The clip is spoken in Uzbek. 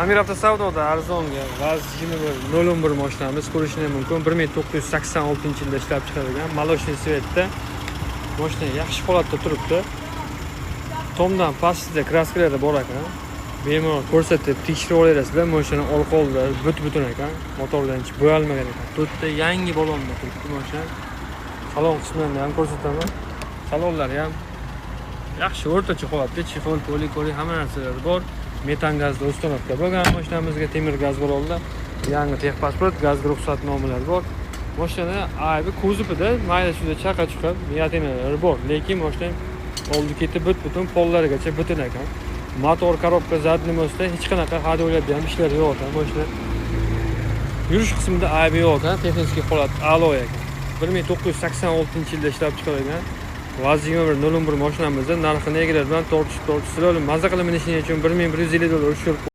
Amir avtosavdoda arzonga Vaz 21 mashinamiz ko'rishingiz mumkin. 1986-yilda ishlab chiqarilgan Molosniy Svetda mashina yaxshi holatda turibdi. Tomdan pastida kraskalari bor ekan. Bemalol ko'rsatib tekshirib olasizlar. Mashina olqollar but-butun ekan. Motordan hech bo'yalmagan ekan. To'rtta yangi balonda turibdi mashina. Salon qismini ham ko'rsataman. Salonlari ham yaxshi o'rtacha holatda, chexol, polikoli hamma narsalar bor. Metan gazda uстановka bo'lgan mashinamizga, temir gaz balonlar, yangi texpasport, gazga ruxsatnomalar bor. Mashinada aybi kuzovida mayda-chuyda chaqa chiqib, miyatinalar bor, lekin mashina oldi ketib butun pollarigacha butun ekan. Motor, korobka, zadniy mostda hech qanaqa hadolaydi ham ishlar yo'q ekan. Mashina yurish qismida aybi yo'q ekan, texnik holat a'lo ekan. 1986-yilda ishlab chiqarilgan Vaz 2101 mashinamizda narxini egalar bilan tortishib maza qilib minishing uchun $1150 tushirib